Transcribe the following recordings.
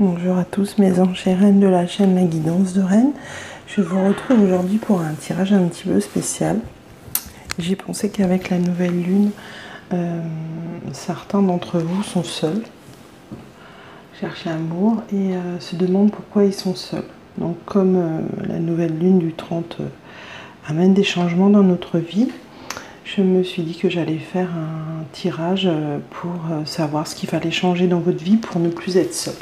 Bonjour à tous mes anges et reines de la chaîne La Guidance de Rennes. Je vous retrouve aujourd'hui pour un tirage un petit peu spécial. J'ai pensé qu'avec la nouvelle lune, certains d'entre vous sont seuls, cherchent l'amour et se demandent pourquoi ils sont seuls. Donc comme la nouvelle lune du 30 amène des changements dans notre vie, je me suis dit que j'allais faire un tirage pour savoir ce qu'il fallait changer dans votre vie pour ne plus être seul.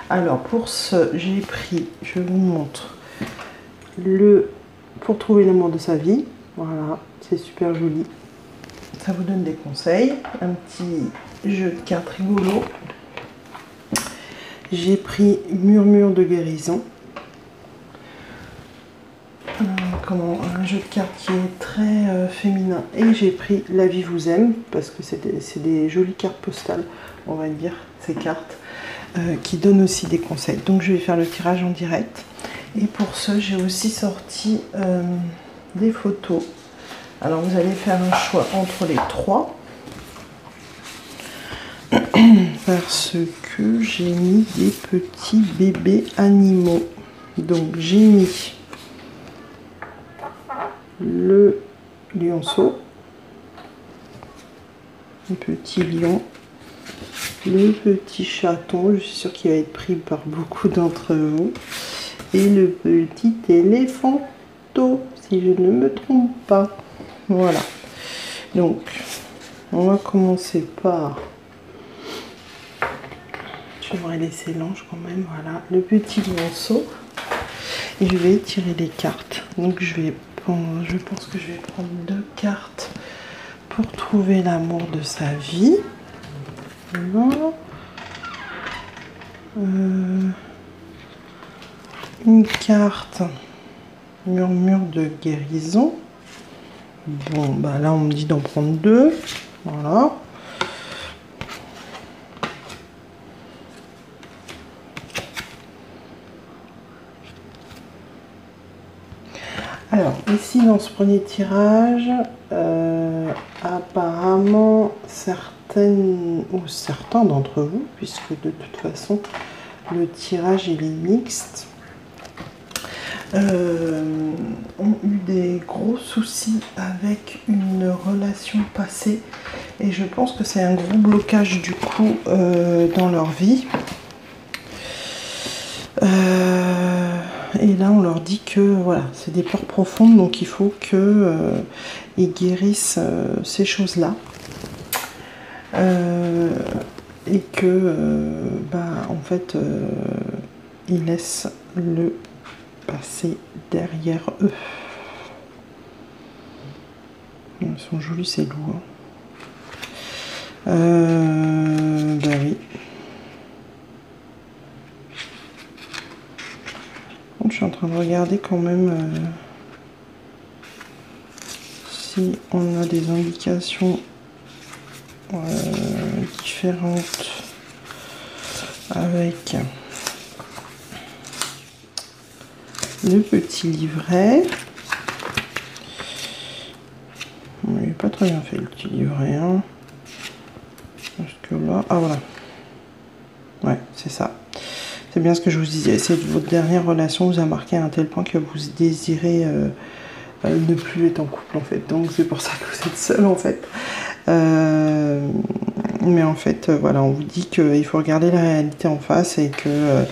Alors pour ce, j'ai pris, je vous montre, pour trouver l'amour de sa vie. Voilà, c'est super joli. Ça vous donne des conseils. Un petit jeu de cartes rigolo. J'ai pris Murmure de guérison. Un jeu de cartes qui est très féminin. Et j'ai pris La vie vous aime, parce que c'est des jolies cartes postales, on va dire, ces cartes. Qui donne aussi des conseils. Donc je vais faire le tirage en direct. Et pour ce, j'ai aussi sorti des photos. Alors vous allez faire un choix entre les trois. Parce que j'ai mis des petits bébés animaux. Donc j'ai mis le lionceau, le petit lion, le petit chaton, je suis sûre qu'il va être pris par beaucoup d'entre vous, et le petit éléphanto, si je ne me trompe pas. Voilà. Donc, on va commencer par... J'aimerais laisser l'ange quand même, voilà, le petit lionceau. Et je vais tirer les cartes. Donc, je pense que je vais prendre 2 cartes pour trouver l'amour de sa vie. Voilà. Une carte Murmure de guérison. Bon, bah là on me dit d'en prendre 2. Voilà. Alors, ici dans ce premier tirage, apparemment certaines ou certains d'entre vous, puisque de toute façon le tirage il est mixte, ont eu des gros soucis avec une relation passée et je pense que c'est un gros blocage du coup dans leur vie. Et là on leur dit que voilà, c'est des peurs profondes, donc il faut que ils guérissent ces choses là et que en fait ils laissent le passé derrière eux. Ils sont jolis ces loups, hein. Bah oui. Je suis en train de regarder quand même si on a des indications différentes avec le petit livret. Il n'est pas très bien fait le petit livret, hein. Parce que là, ah voilà. Ouais, c'est ça. C'est bien ce que je vous disais, c'est votre dernière relation vous a marqué à un tel point que vous désirez ne plus être en couple en fait. Donc c'est pour ça que vous êtes seul en fait. Mais en fait, voilà, on vous dit qu'il faut regarder la réalité en face et que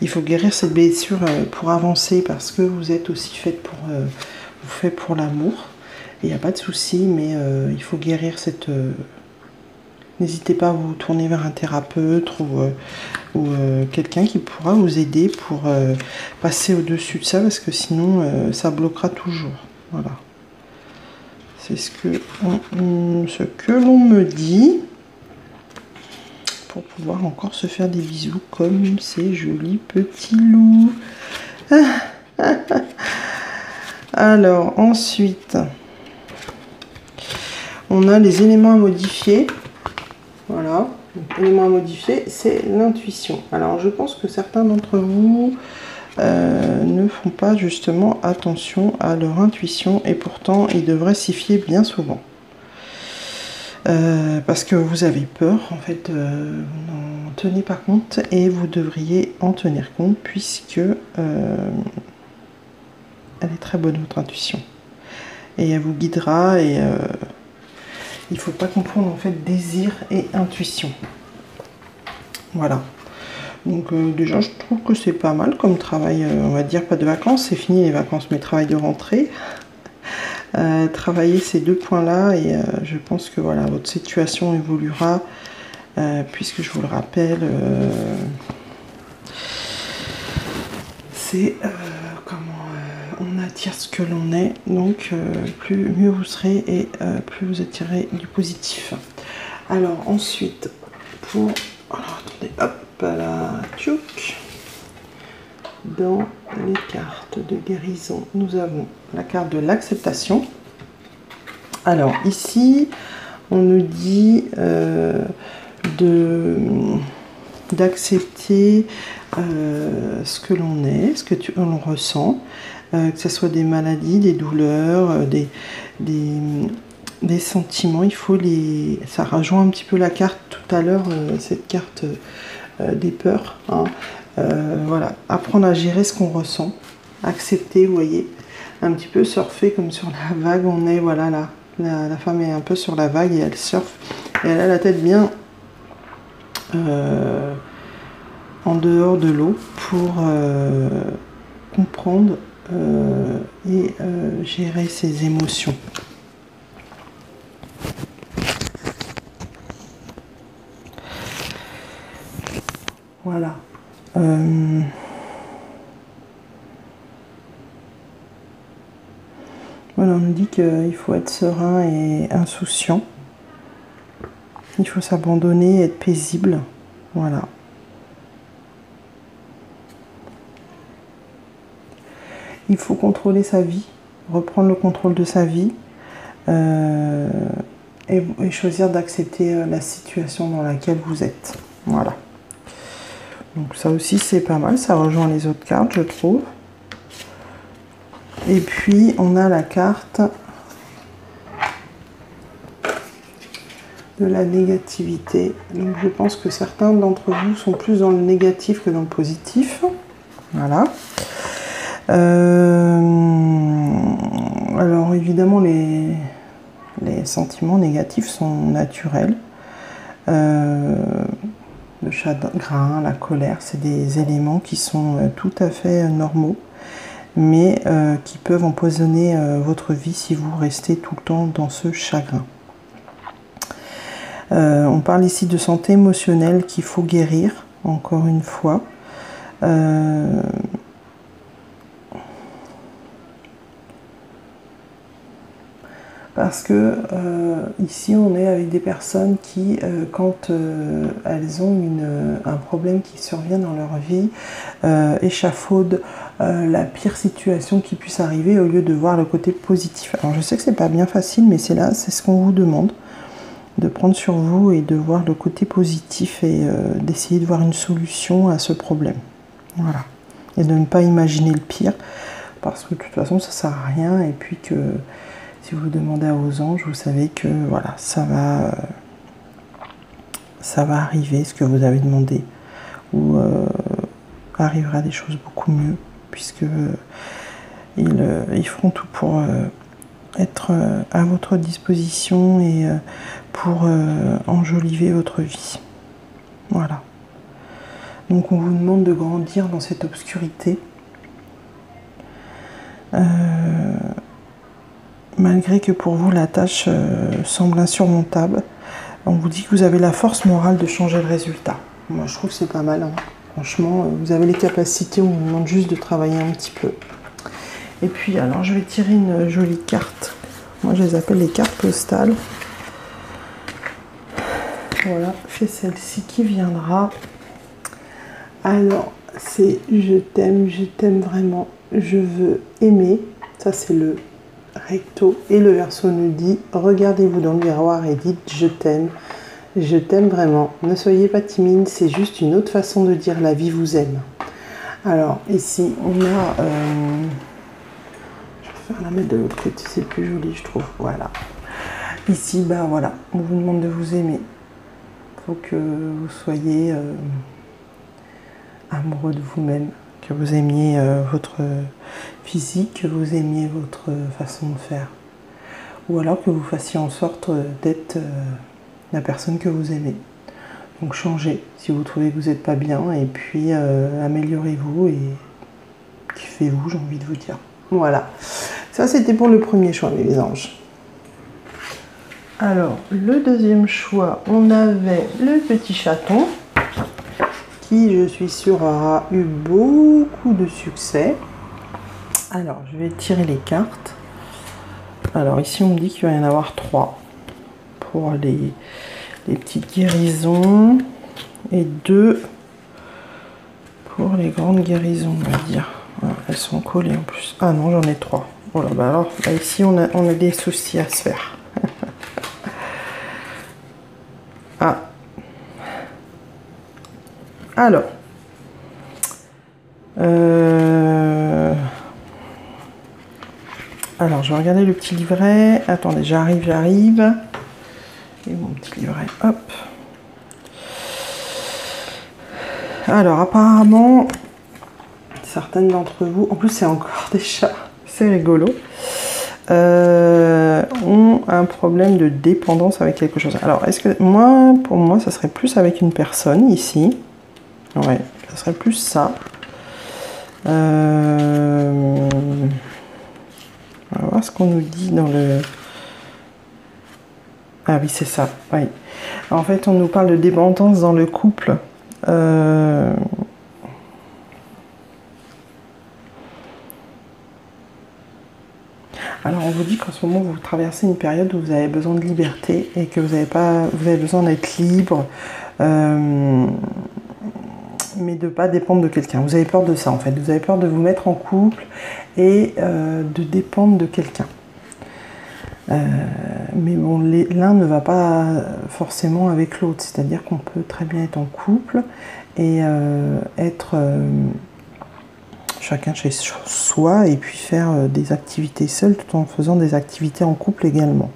il faut guérir cette blessure pour avancer parce que vous êtes aussi fait pour l'amour. Il n'y a pas de souci, mais il faut guérir cette... N'hésitez pas à vous tourner vers un thérapeute ou quelqu'un qui pourra vous aider pour passer au-dessus de ça, parce que sinon ça bloquera toujours. Voilà. C'est ce que l'on me dit, pour pouvoir encore se faire des bisous comme ces jolis petits loups. Alors, ensuite, on a les éléments à modifier. Voilà, donc l'élément à modifier, c'est l'intuition. Alors, je pense que certains d'entre vous ne font pas justement attention à leur intuition et pourtant, ils devraient s'y fier bien souvent. parce que vous avez peur, en fait, vous n'en tenez pas compte et vous devriez en tenir compte puisque elle est très bonne, votre intuition. Et elle vous guidera et il ne faut pas confondre en fait désir et intuition. Voilà. Donc déjà, je trouve que c'est pas mal comme travail, on va dire pas de vacances, c'est fini les vacances, mais travail de rentrée. Travailler ces deux points-là et je pense que voilà, votre situation évoluera puisque je vous le rappelle, c'est comment on attire ce que l'on est, donc mieux vous serez et plus vous attirez du positif. Alors ensuite, pour... Alors attendez, hop là, tchouk. Dans les cartes de guérison, nous avons la carte de l'acceptation. Alors ici, on nous dit d'accepter ce que l'on est, ce que l'on ressent, que ce soit des maladies, des douleurs, des sentiments. Il faut les... Ça rejoint un petit peu la carte tout à l'heure, cette carte des peurs. Hein. Voilà, apprendre à gérer ce qu'on ressent, accepter, vous voyez, un petit peu surfer comme sur la vague. On est, voilà, là, la femme est un peu sur la vague et elle surfe et elle a la tête bien en dehors de l'eau pour comprendre et gérer ses émotions. Voilà. Voilà, on nous dit qu'il faut être serein et insouciant. Il faut s'abandonner, être paisible. Voilà. Il faut contrôler sa vie, reprendre le contrôle de sa vie et choisir d'accepter la situation dans laquelle vous êtes. Voilà. Donc ça aussi c'est pas mal, ça rejoint les autres cartes je trouve. Et puis on a la carte de la négativité. Donc je pense que certains d'entre vous sont plus dans le négatif que dans le positif. Voilà. Alors évidemment les sentiments négatifs sont naturels. Le chagrin, la colère, c'est des éléments qui sont tout à fait normaux, mais qui peuvent empoisonner votre vie si vous restez tout le temps dans ce chagrin. On parle ici de santé émotionnelle qu'il faut guérir, encore une fois. Parce que ici on est avec des personnes qui, quand elles ont un problème qui survient dans leur vie, échafaudent la pire situation qui puisse arriver au lieu de voir le côté positif. Alors je sais que c'est pas bien facile, mais c'est ce qu'on vous demande, de prendre sur vous et de voir le côté positif et d'essayer de voir une solution à ce problème. Voilà. Et de ne pas imaginer le pire, parce que de toute façon ça sert à rien, et puis que si vous demandez aux anges, vous savez que voilà, ça va arriver, ce que vous avez demandé, ou arrivera des choses beaucoup mieux, puisque ils feront tout pour être à votre disposition et pour enjoliver votre vie. Voilà. Donc on vous demande de grandir dans cette obscurité. Malgré que pour vous la tâche semble insurmontable, on vous dit que vous avez la force morale de changer le résultat. Moi je trouve que c'est pas mal, hein. Franchement, vous avez les capacités, on vous demande juste de travailler un petit peu. Et puis alors je vais tirer une jolie carte. Moi je les appelle les cartes postales. Voilà, c'est celle-ci qui viendra. Alors c'est je t'aime vraiment, je veux aimer. Ça c'est le recto, et le verso nous dit regardez-vous dans le miroir et dites je t'aime vraiment, ne soyez pas timide, c'est juste une autre façon de dire la vie vous aime. Alors ici on a je vais faire la mettre de l'autre côté, c'est plus joli je trouve, voilà. Ici, bah voilà, on vous demande de vous aimer. Il faut que vous soyez amoureux de vous-même, que vous aimiez votre physique, que vous aimiez votre façon de faire. Ou alors que vous fassiez en sorte d'être la personne que vous aimez. Donc changez si vous trouvez que vous n'êtes pas bien, et puis améliorez-vous et kiffez-vous, j'ai envie de vous dire. Voilà, ça c'était pour le premier choix, mes anges. Alors, le deuxième choix, on avait le petit chaton, qui, je suis sûre, aura eu beaucoup de succès. Alors, je vais tirer les cartes. Alors, ici, on me dit qu'il va y en avoir 3 pour les petites guérisons et 2 pour les grandes guérisons, on va dire. Voilà, elles sont collées en plus. Ah non, j'en ai 3. Voilà, bah alors, là, ici, on a des soucis à se faire. Ah. Alors. Alors, je vais regarder le petit livret. Attendez, j'arrive. Et mon petit livret, hop. Alors, apparemment, certaines d'entre vous, en plus c'est encore des chats, c'est rigolo, ont un problème de dépendance avec quelque chose. Alors, est-ce que pour moi, ça serait plus avec une personne ici. Ouais, ça serait plus ça. On va voir ce qu'on nous dit dans le... Ah oui, c'est ça, oui. En fait, on nous parle de dépendance dans le couple. Alors, on vous dit qu'en ce moment, vous traversez une période où vous avez besoin de liberté et que vous avez besoin d'être libre, mais de ne pas dépendre de quelqu'un. Vous avez peur de ça, en fait. Vous avez peur de vous mettre en couple et de dépendre de quelqu'un. Mais bon, l'un ne va pas forcément avec l'autre. C'est-à-dire qu'on peut très bien être en couple et être... chacun chez soi et puis faire des activités seules tout en faisant des activités en couple également.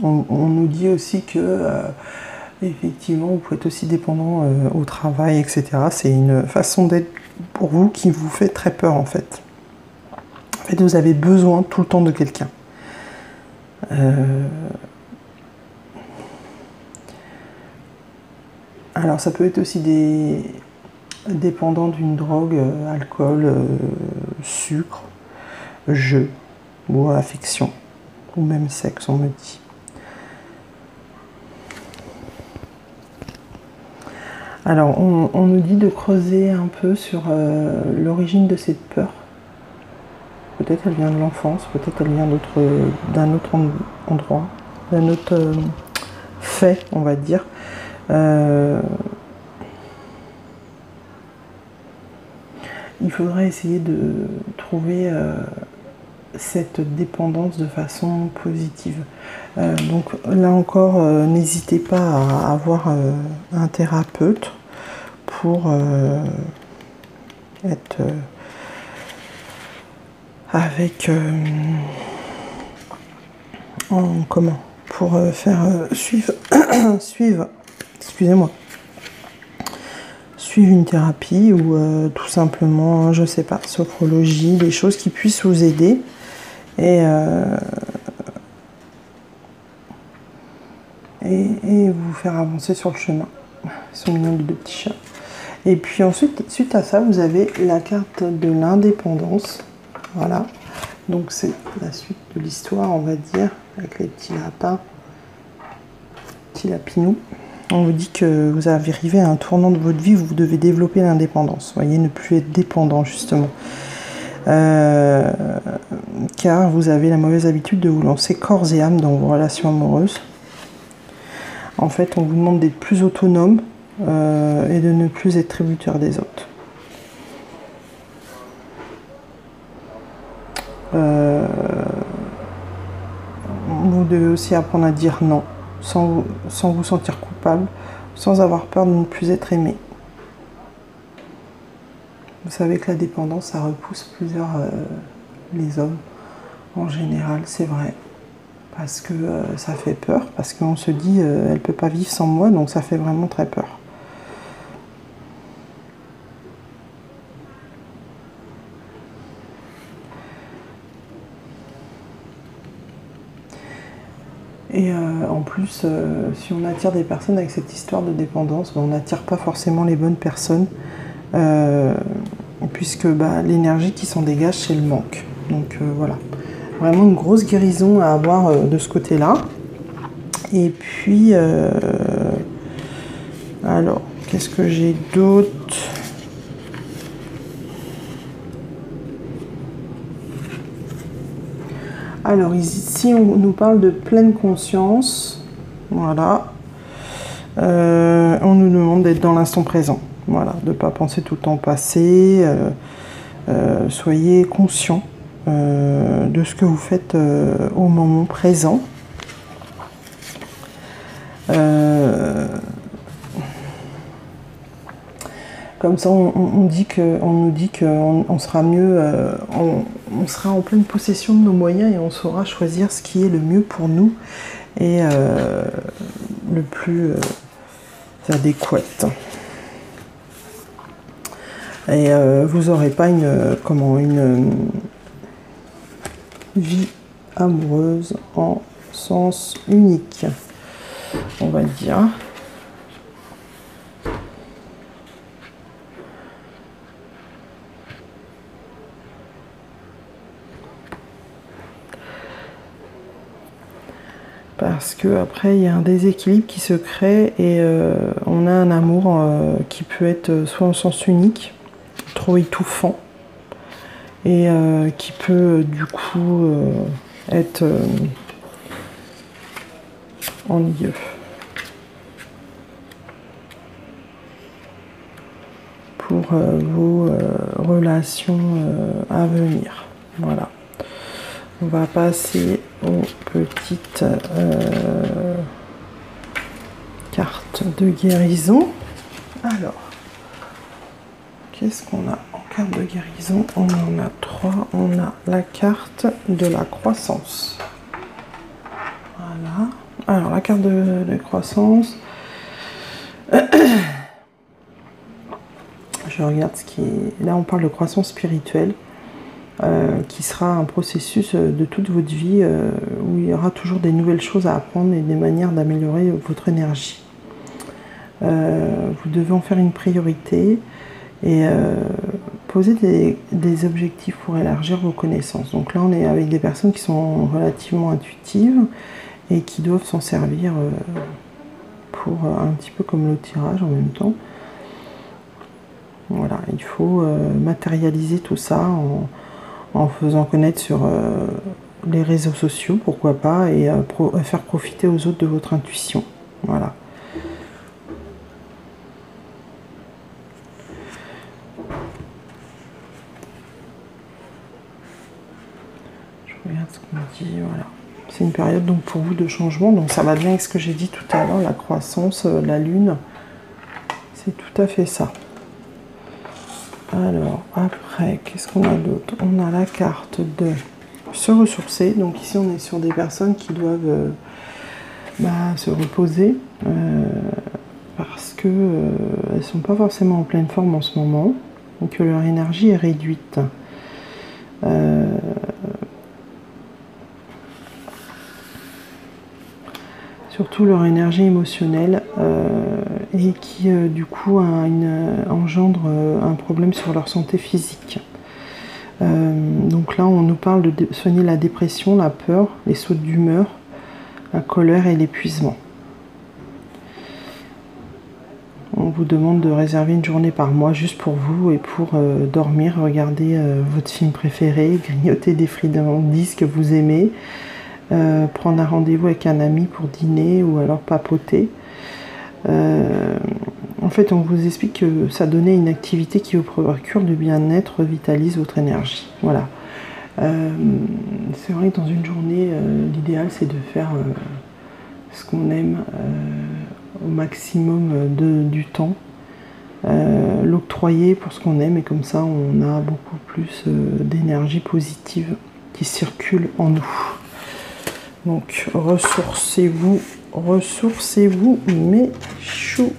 On nous dit aussi que effectivement vous pouvez être aussi dépendant au travail, etc. C'est une façon d'être pour vous qui vous fait très peur en fait. En fait, vous avez besoin tout le temps de quelqu'un. Alors ça peut être aussi dépendant d'une drogue, alcool, sucre, jeu, ou affection, ou même sexe, on me dit. Alors on nous dit de creuser un peu sur l'origine de cette peur. Peut-être elle vient de l'enfance, peut-être elle vient d'un autre endroit, d'un autre fait, on va dire. Il faudrait essayer de trouver cette dépendance de façon positive. Donc là encore, n'hésitez pas à avoir un thérapeute pour être avec pour faire suivre excusez-moi, suivre une thérapie ou tout simplement, je sais pas, sophrologie, des choses qui puissent vous aider et vous faire avancer sur le chemin. Ils sont mignons les deux petits chats. Et puis ensuite, suite à ça, vous avez la carte de l'indépendance. Voilà. Donc c'est la suite de l'histoire, on va dire, avec les petits lapins, petits lapinous. On vous dit que vous arrivez à un tournant de votre vie où vous devez développer l'indépendance. Vous voyez, ne plus être dépendant, justement. Car vous avez la mauvaise habitude de vous lancer corps et âme dans vos relations amoureuses. En fait, on vous demande d'être plus autonome et de ne plus être tributaire des autres. Vous devez aussi apprendre à dire non, sans vous sentir coupable, sans avoir peur de ne plus être aimé. Vous savez que la dépendance, ça repousse les hommes En général, c'est vrai. Parce que ça fait peur, parce qu'on se dit elle peut pas vivre sans moi, donc ça fait vraiment très peur. Et en plus, si on attire des personnes avec cette histoire de dépendance, on n'attire pas forcément les bonnes personnes, puisque l'énergie qui s'en dégage, c'est le manque. Donc voilà, vraiment une grosse guérison à avoir de ce côté-là. Et puis, alors, qu'est-ce que j'ai d'autre ? Alors ici, on nous parle de pleine conscience. Voilà. On nous demande d'être dans l'instant présent. Voilà, de ne pas penser tout le temps au passé. Soyez conscient de ce que vous faites au moment présent. Comme ça, on nous dit qu'on sera mieux, on sera en pleine possession de nos moyens et on saura choisir ce qui est le mieux pour nous et le plus adéquat. Et vous n'aurez pas une vie amoureuse en sens unique, on va dire. Parce que après il y a un déséquilibre qui se crée et on a un amour qui peut être soit en sens unique, trop étouffant, et qui peut du coup être ennuyeux. Pour vos relations à venir. Voilà. On va passer aux petites cartes de guérison. Alors, qu'est-ce qu'on a en carte de guérison? On en a 3. On a la carte de la croissance. Voilà. Alors, la carte de la croissance. Je regarde ce qui est... Là, on parle de croissance spirituelle. Qui sera un processus de toute votre vie où il y aura toujours des nouvelles choses à apprendre et des manières d'améliorer votre énergie. Vous devez en faire une priorité et poser des objectifs pour élargir vos connaissances. Donc là, on est avec des personnes qui sont relativement intuitives et qui doivent s'en servir pour un petit peu comme le tirage en même temps. Voilà, il faut matérialiser tout ça en faisant connaître sur les réseaux sociaux, pourquoi pas, et faire profiter aux autres de votre intuition. Voilà. Je regarde ce qu'on dit, voilà. C'est une période donc pour vous de changement, donc ça va bien avec ce que j'ai dit tout à l'heure, la croissance, la lune, c'est tout à fait ça. Alors, après, qu'est-ce qu'on a d'autre? On a la carte de se ressourcer. Donc ici, on est sur des personnes qui doivent se reposer parce qu'elles ne sont pas forcément en pleine forme en ce moment et que leur énergie est réduite. Surtout leur énergie émotionnelle et qui du coup engendre un problème sur leur santé physique. Donc là on nous parle de soigner la dépression, la peur, les sautes d'humeur, la colère et l'épuisement. On vous demande de réserver une journée par mois juste pour vous et pour dormir, regarder votre film préféré, grignoter des friandises que vous aimez, prendre un rendez-vous avec un ami pour dîner ou alors papoter. En fait, on vous explique que ça donnait une activité qui vous procure du bien-être, revitalise votre énergie. Voilà. C'est vrai que dans une journée, l'idéal c'est de faire ce qu'on aime au maximum du temps, l'octroyer pour ce qu'on aime et comme ça on a beaucoup plus d'énergie positive qui circulent en nous. Donc ressourcez-vous, mes choux.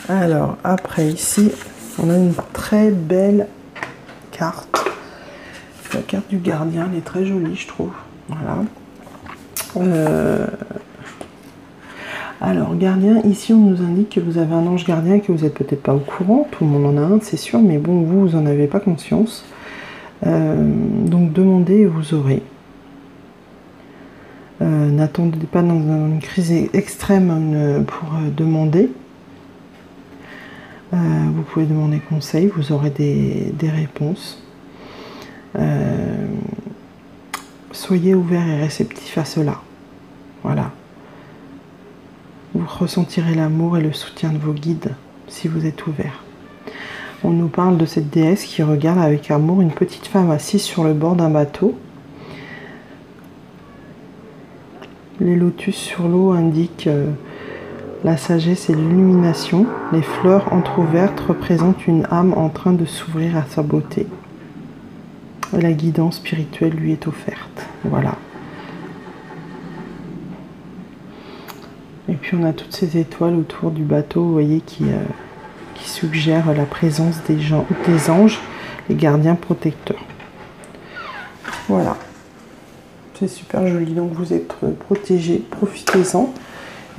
Alors après ici, on a une très belle carte. La carte du gardien, elle est très jolie, je trouve. Voilà. Alors, gardien, ici on nous indique que vous avez un ange gardien et que vous n'êtes peut-être pas au courant. Tout le monde en a un, c'est sûr, mais bon, vous n'en avez pas conscience. Donc, demandez et vous aurez. N'attendez pas dans une crise extrême pour demander. Vous pouvez demander conseil, vous aurez des réponses. Soyez ouvert et réceptif à cela. Voilà. Vous ressentirez l'amour et le soutien de vos guides si vous êtes ouvert. On nous parle de cette déesse qui regarde avec amour une petite femme assise sur le bord d'un bateau. Les lotus sur l'eau indiquent la sagesse et l'illumination. Les fleurs entr'ouvertes représentent une âme en train de s'ouvrir à sa beauté. Et la guidance spirituelle lui est offerte. Voilà. Et puis on a toutes ces étoiles autour du bateau, vous voyez, qui suggèrent la présence des anges, les gardiens protecteurs. Voilà. C'est super joli, donc vous êtes protégés, profitez-en.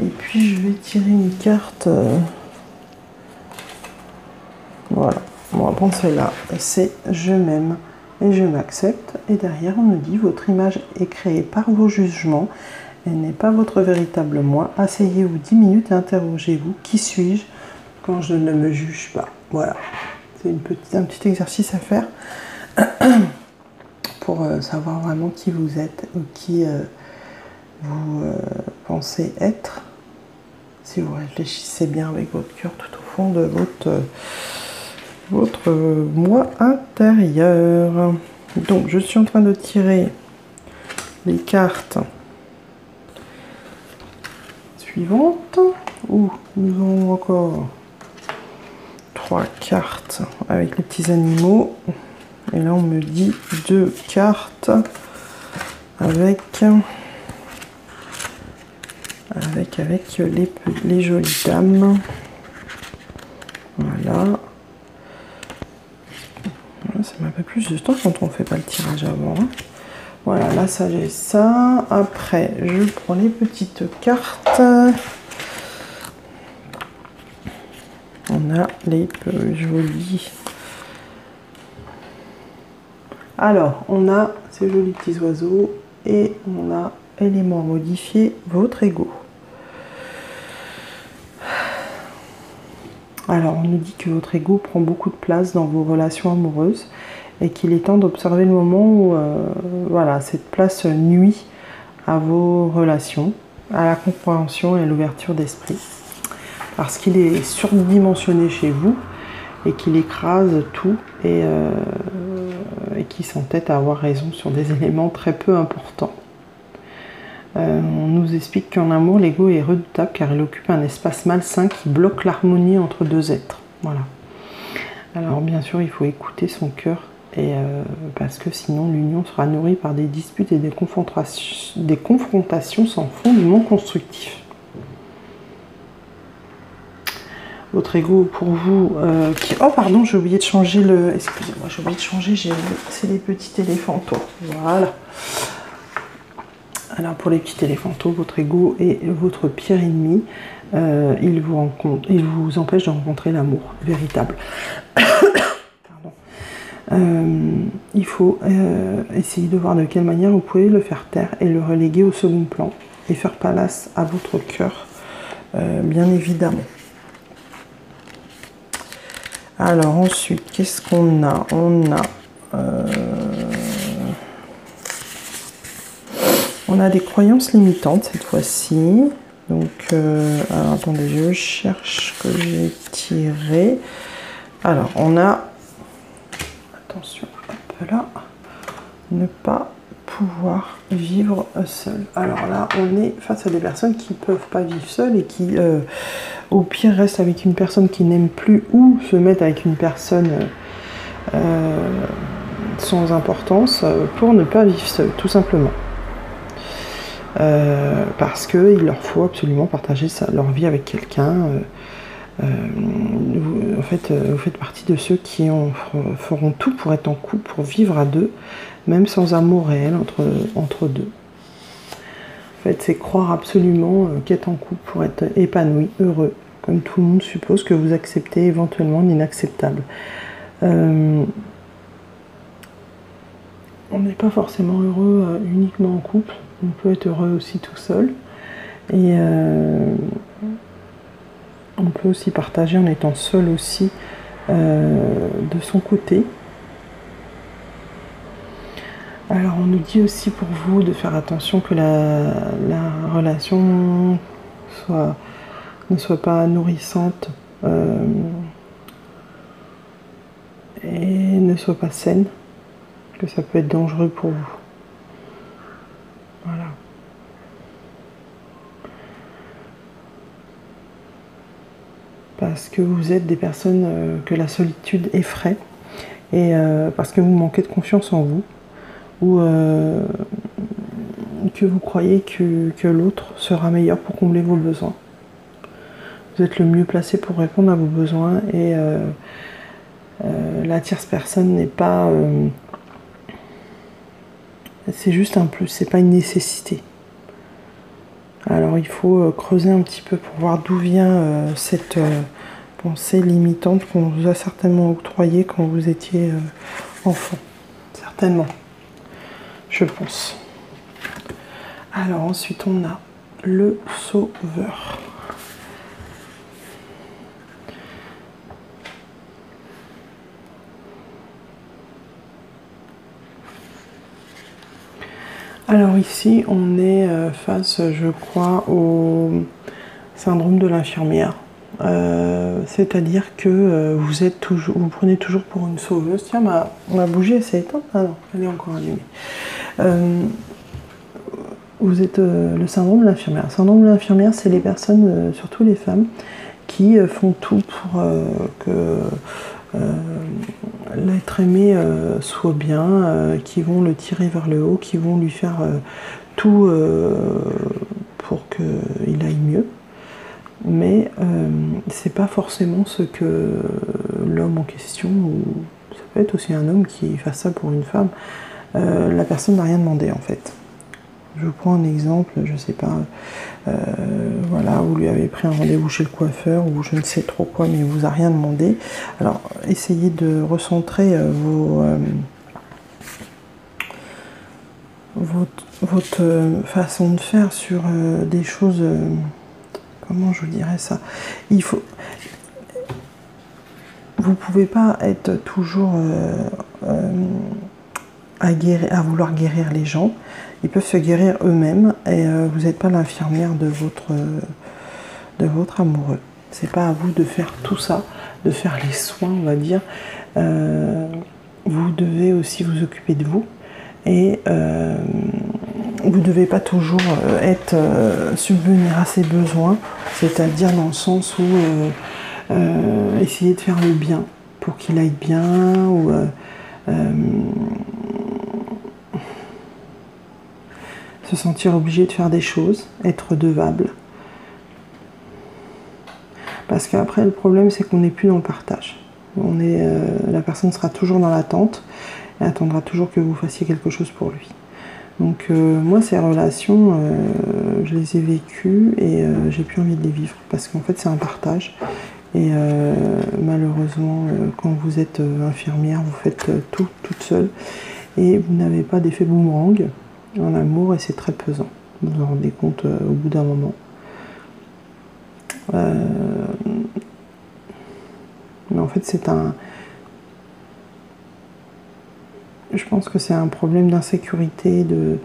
Et puis je vais tirer une carte. Voilà. On va prendre celle-là. C'est « Je m'aime et je m'accepte ». Et derrière, on nous dit « Votre image est créée par vos jugements. Elle n'est pas votre véritable moi. Asseyez-vous 10 minutes et interrogez-vous. Qui suis-je quand je ne me juge pas ?» Voilà. C'est un petit exercice à faire pour savoir vraiment qui vous êtes ou qui vous pensez être. Si vous réfléchissez bien avec votre cœur tout au fond de votre moi intérieur. Donc, je suis en train de tirer les cartes suivantes, où nous avons encore 3 cartes avec les petits animaux. Et là, on me dit 2 cartes avec les jolies dames. Voilà. Ça met un peu plus de temps quand on ne fait pas le tirage avant. Hein. Voilà, là, ça j'ai ça. Après, je prends les petites cartes. On a les plus jolies. Alors, on a ces jolis petits oiseaux et on a élément modifié, votre ego. Alors, on nous dit que votre ego prend beaucoup de place dans vos relations amoureuses et qu'il est temps d'observer le moment où voilà, cette place nuit à vos relations, à la compréhension et à l'ouverture d'esprit. Parce qu'il est surdimensionné chez vous et qu'il écrase tout et qui s'entête à avoir raison sur des éléments très peu importants. On nous explique qu'en amour, l'ego est redoutable car il occupe un espace malsain qui bloque l'harmonie entre deux êtres. Voilà. Alors bien sûr, il faut écouter son cœur parce que sinon l'union sera nourrie par des disputes et des confrontations sans fondement constructif. Votre ego pour vous Oh pardon, j'ai oublié de changer le... Excusez-moi, j'ai oublié de changer, c'est les petits éléphantos. Voilà. Alors pour les petits éléphantos, votre ego est votre pire ennemi. Il vous empêche de rencontrer l'amour véritable. Pardon. Il faut essayer de voir de quelle manière vous pouvez le faire taire et le reléguer au second plan et faire place à votre cœur, bien évidemment. Alors ensuite, qu'est-ce qu'on a? On a des croyances limitantes cette fois-ci. Donc, alors, attendez, je cherche ce que j'ai tiré. Alors, on a, attention, hop là, ne pas pouvoir vivre seul. Alors là, on est face à des personnes qui ne peuvent pas vivre seules et qui, au pire, restent avec une personne qui n'aime plus ou se mettent avec une personne sans importance pour ne pas vivre seul, tout simplement. Parce qu'il leur faut absolument partager leur vie avec quelqu'un. En fait, vous faites partie de ceux qui feront tout pour être en couple, pour vivre à deux, même sans amour réel entre deux. En fait, c'est croire absolument qu'être en couple pour être épanoui, heureux, comme tout le monde suppose que vous acceptez éventuellement l'inacceptable. On n'est pas forcément heureux uniquement en couple, on peut être heureux aussi tout seul. Et on peut aussi partager en étant seul aussi de son côté. Alors on nous dit aussi pour vous de faire attention que la relation ne soit pas nourrissante et ne soit pas saine, que ça peut être dangereux pour vous. Voilà. Parce que vous êtes des personnes que la solitude effraie et parce que vous manquez de confiance en vous ou que vous croyez que l'autre sera meilleur pour combler vos besoins. Vous êtes le mieux placé pour répondre à vos besoins et la tierce personne n'est pas... c'est juste un plus, c'est pas une nécessité. Alors il faut creuser un petit peu pour voir d'où vient cette pensée limitante qu'on vous a certainement octroyée quand vous étiez enfant. Certainement, je pense. Alors ensuite on a le sauveur. Alors ici, on est face, je crois, au syndrome de l'infirmière. C'est-à-dire que vous prenez toujours pour une sauveuse. Tiens, ma bougie, elle s'est éteinte. Ah non, elle est encore allumée. Vous êtes le syndrome de l'infirmière. Le syndrome de l'infirmière, c'est les personnes, surtout les femmes, qui font tout pour que l'être aimé soit bien, qui vont le tirer vers le haut, qui vont lui faire tout pour qu'il aille mieux. Mais c'est pas forcément ce que l'homme en question, ou ça peut être aussi un homme qui fasse ça pour une femme, la personne n'a rien demandé en fait. Je prends un exemple, je sais pas, voilà, vous lui avez pris un rendez-vous chez le coiffeur ou je ne sais trop quoi, mais il vous a rien demandé. Alors, essayez de recentrer votre façon de faire sur des choses, comment je vous dirais ça, vous pouvez pas être toujours à vouloir guérir les gens. Ils peuvent se guérir eux-mêmes et vous n'êtes pas l'infirmière de votre amoureux. C'est pas à vous de faire tout ça, de faire les soins, on va dire. Vous devez aussi vous occuper de vous et vous ne devez pas toujours subvenir à ses besoins, c'est-à-dire dans le sens où essayer de faire le bien pour qu'il aille bien ou se sentir obligé de faire des choses, être redevable. Parce qu'après, le problème, c'est qu'on n'est plus dans le partage. La personne sera toujours dans l'attente et attendra toujours que vous fassiez quelque chose pour lui. Donc moi, ces relations, je les ai vécues et j'ai plus envie de les vivre parce qu'en fait, c'est un partage. Et malheureusement, quand vous êtes infirmière, vous faites tout toute seule et vous n'avez pas d'effet boomerang en amour et c'est très pesant. Vous vous en rendez compte au bout d'un moment. Mais en fait, je pense que c'est un problème d'insécurité, de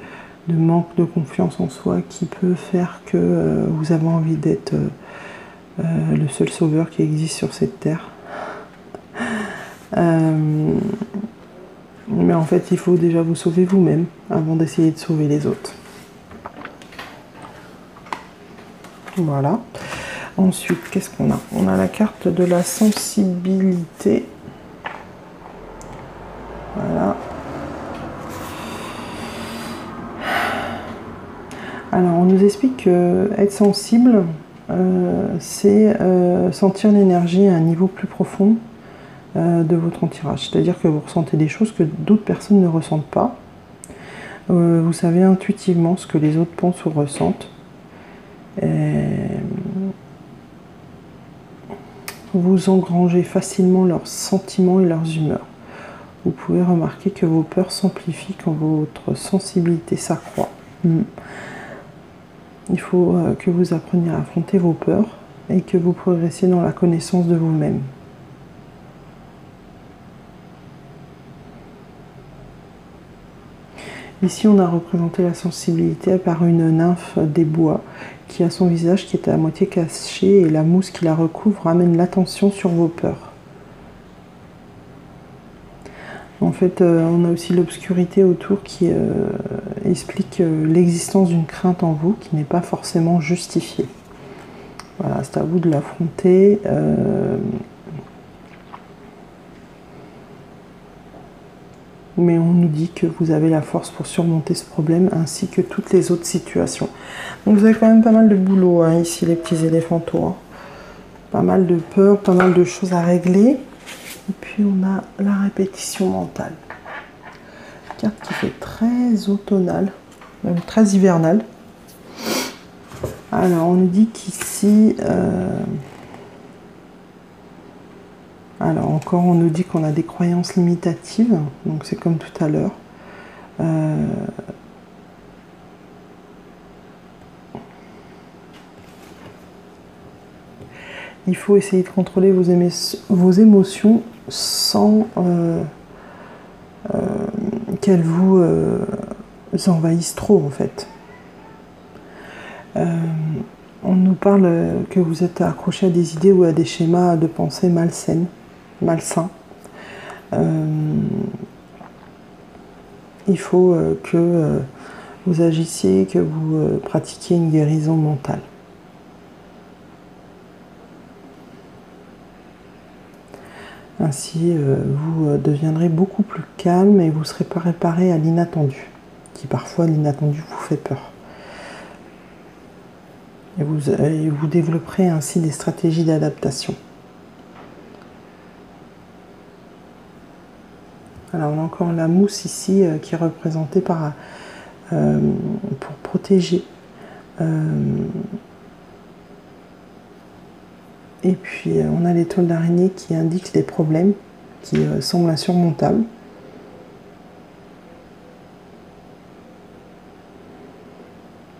manque de confiance en soi qui peut faire que vous avez envie d'être le seul sauveur qui existe sur cette terre. Mais en fait, il faut déjà vous sauver vous-même avant d'essayer de sauver les autres. Voilà. Ensuite, qu'est-ce qu'on a? On a la carte de la sensibilité. Voilà. Alors, on nous explique que être sensible, c'est sentir l'énergie à un niveau plus profond de votre entourage. C'est-à-dire que vous ressentez des choses que d'autres personnes ne ressentent pas. Vous savez intuitivement ce que les autres pensent ou ressentent. Vous engrangez facilement leurs sentiments et leurs humeurs. Vous pouvez remarquer que vos peurs s'amplifient quand votre sensibilité s'accroît. Il faut que vous appreniez à affronter vos peurs et que vous progressiez dans la connaissance de vous-même. Ici, on a représenté la sensibilité par une nymphe des bois qui a son visage qui est à moitié caché et la mousse qui la recouvre amène l'attention sur vos peurs. En fait, on a aussi l'obscurité autour qui explique l'existence d'une crainte en vous qui n'est pas forcément justifiée. Voilà, c'est à vous de l'affronter. Mais on nous dit que vous avez la force pour surmonter ce problème ainsi que toutes les autres situations. Donc vous avez quand même pas mal de boulot hein, ici les petits éléphantaux. Hein. Pas mal de peur, pas mal de choses à régler. Et puis on a la répétition mentale. Carte qui fait très automnale, même très hivernale. Alors on nous dit qu'ici... Alors encore, on nous dit qu'on a des croyances limitatives, donc c'est comme tout à l'heure. Il faut essayer de contrôler vos émotions sans qu'elles vous envahissent trop en fait. On nous parle que vous êtes accroché à des idées ou à des schémas de pensée malsains. Il faut que vous agissiez, que vous pratiquiez une guérison mentale. Ainsi, vous deviendrez beaucoup plus calme et vous ne serez pas réparé à l'inattendu, qui parfois l'inattendu vous fait peur. Et vous développerez ainsi des stratégies d'adaptation. Alors on a encore la mousse ici qui est représentée par, pour protéger. Et puis on a l'étoile d'araignée qui indique les problèmes qui semblent insurmontables.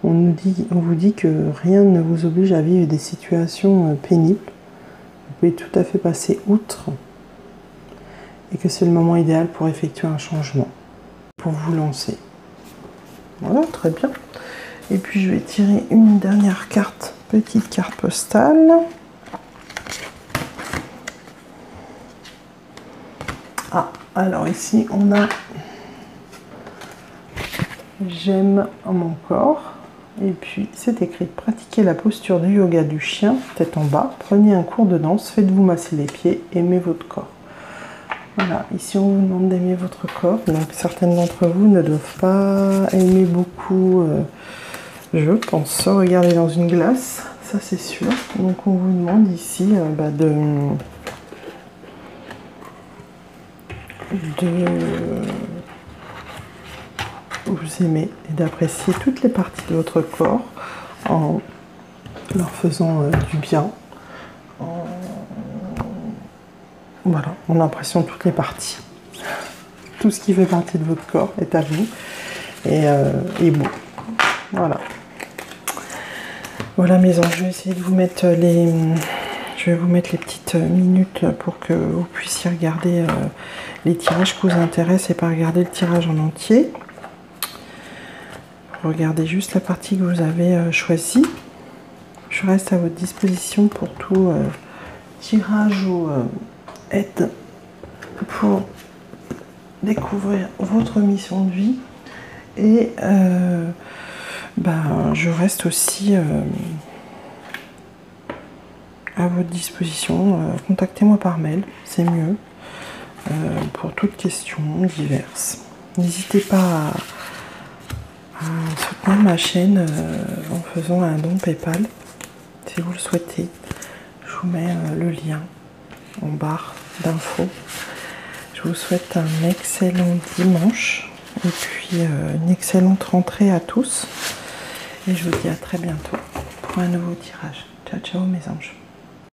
On vous dit que rien ne vous oblige à vivre des situations pénibles. Vous pouvez tout à fait passer outre et que c'est le moment idéal pour effectuer un changement, pour vous lancer. Voilà, très bien. Et puis je vais tirer une dernière carte, petite carte postale. Ah, alors ici on a « J'aime mon corps ». Et puis c'est écrit « Pratiquez la posture du yoga du chien, tête en bas. Prenez un cours de danse, faites-vous masser les pieds, aimez votre corps ». Voilà, ici on vous demande d'aimer votre corps. Donc certaines d'entre vous ne doivent pas aimer beaucoup, je pense, se regarder dans une glace, ça c'est sûr. Donc on vous demande ici de vous aimer et d'apprécier toutes les parties de votre corps en leur faisant du bien. Voilà, on apprécie toutes les parties. Tout ce qui fait partie de votre corps est à vous et beau. Voilà. Voilà mes anges, je vais essayer de vous mettre je vais vous mettre les petites minutes pour que vous puissiez regarder les tirages qui vous intéressent et pas regarder le tirage en entier. Regardez juste la partie que vous avez choisie. Je reste à votre disposition pour tout tirage ou aide pour découvrir votre mission de vie. Et je reste aussi à votre disposition. Contactez-moi par mail, c'est mieux, pour toutes questions diverses. N'hésitez pas soutenir ma chaîne en faisant un don PayPal, si vous le souhaitez. Je vous mets le lien en barre d'infos. Je vous souhaite un excellent dimanche et puis une excellente rentrée à tous. Et je vous dis à très bientôt pour un nouveau tirage. Ciao, ciao mes anges.